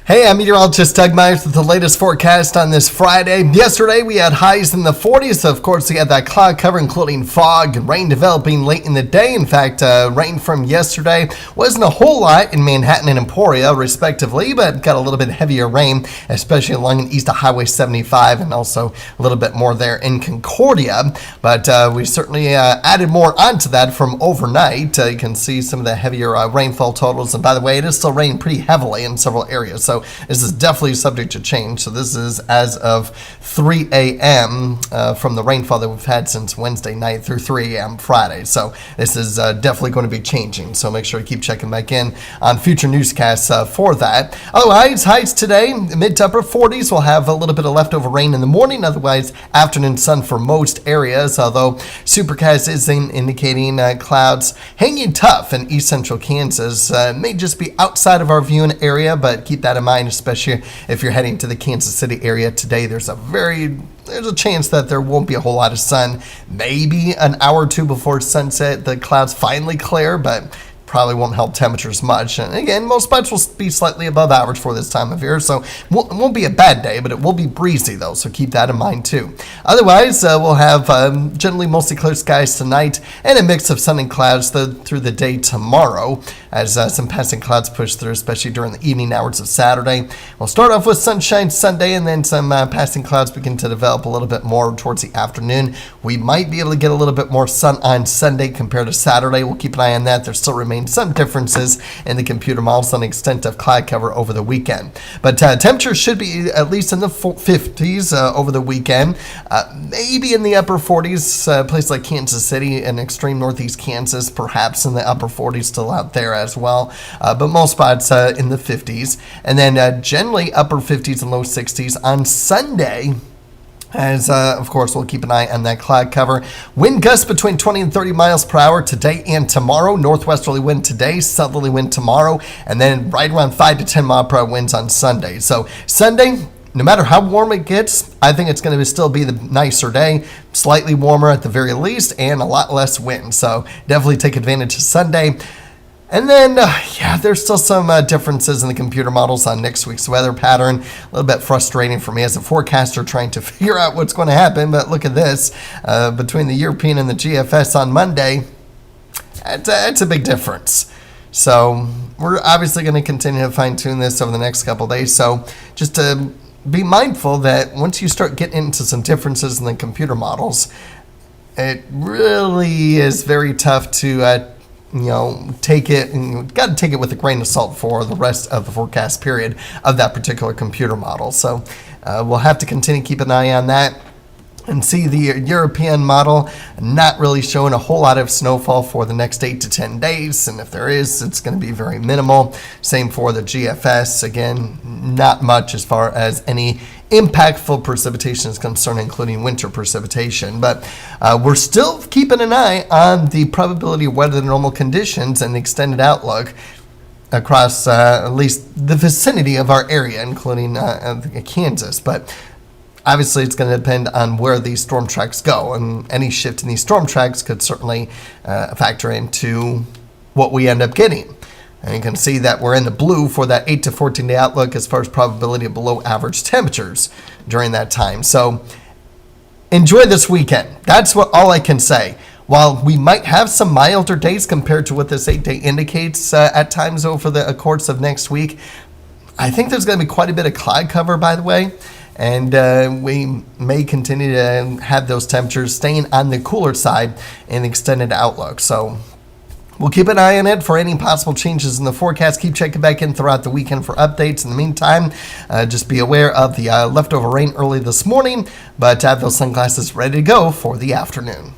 Hey, I'm meteorologist Doug Myers with the latest forecast on this Friday. Yesterday, we had highs in the 40s. Of course, we had that cloud cover, including fog and rain developing late in the day. In fact, rain from yesterday wasn't a whole lot in Manhattan and Emporia, respectively, but got a little bit heavier rain, especially along and east of Highway 75 and also a little bit more there in Concordia. But we certainly added more onto that from overnight. You can see some of the heavier rainfall totals. And by the way, it is still raining pretty heavily in several areas. So this is definitely subject to change. So this is as of 3 a.m. From the rainfall that we've had since Wednesday night through 3 a.m. Friday. So this is definitely going to be changing. So make sure to keep checking back in on future newscasts for that. Otherwise, highs today, mid to upper 40s. We'll have a little bit of leftover rain in the morning. Otherwise, afternoon sun for most areas. Although Supercast is indicating clouds hanging tough in east central Kansas. May just be outside of our viewing area, but keep that in mind, especially if you're heading to the Kansas City area today. There's a chance that there won't be a whole lot of sun. Maybe an hour or two before sunset, the clouds finally clear, but probably won't help temperatures much. And again, most spots will be slightly above average for this time of year, so it won't be a bad day, but it will be breezy though, so keep that in mind too. Otherwise, we'll have generally mostly clear skies tonight and a mix of sun and clouds through the day tomorrow as some passing clouds push through, especially during the evening hours of Saturday. We'll start off with sunshine Sunday and then some passing clouds begin to develop a little bit more towards the afternoon. We might be able to get a little bit more sun on Sunday compared to Saturday. We'll keep an eye on that. There still remains some differences in the computer models on the extent of cloud cover over the weekend. But temperatures should be at least in the 50s over the weekend, maybe in the upper 40s, places like Kansas City and extreme northeast Kansas, perhaps in the upper 40s still out there as well, but most spots in the 50s. And then generally upper 50s and low 60s on Sunday. As, of course, we'll keep an eye on that cloud cover. Wind gusts between 20 and 30 miles per hour today and tomorrow. Northwesterly wind today, southerly wind tomorrow, and then right around 5 to 10 mile per hour winds on Sunday. So Sunday, no matter how warm it gets, I think it's going to still be the nicer day. Slightly warmer at the very least and a lot less wind. So definitely take advantage of Sunday. And then, there's still some differences in the computer models on next week's weather pattern. A little bit frustrating for me as a forecaster trying to figure out what's going to happen. But look at this. Between the European and the GFS on Monday, it's a big difference. So we're obviously going to continue to fine-tune this over the next couple of days. So just to be mindful that once you start getting into some differences in the computer models, it really is very tough to take it, and you've got to take it with a grain of salt for the rest of the forecast period of that particular computer model. So we'll have to continue to keep an eye on that and see the European model not really showing a whole lot of snowfall for the next 8 to 10 days. And if there is, it's going to be very minimal. Same for the GFS. Again, not much as far as any impactful precipitation is concerned, including winter precipitation. But we're still keeping an eye on the probability of weather than normal conditions and the extended outlook across at least the vicinity of our area, including Kansas. But obviously, it's going to depend on where these storm tracks go, and any shift in these storm tracks could certainly factor into what we end up getting. And you can see that we're in the blue for that 8 to 14 day outlook as far as probability of below average temperatures during that time. So enjoy this weekend. That's all I can say. While we might have some milder days compared to what this 8-day indicates at times over the course of next week, I think there's going to be quite a bit of cloud cover, by the way. And we may continue to have those temperatures staying on the cooler side in the extended outlook. So we'll keep an eye on it for any possible changes in the forecast. Keep checking back in throughout the weekend for updates. In the meantime, just be aware of the leftover rain early this morning, but have those sunglasses ready to go for the afternoon.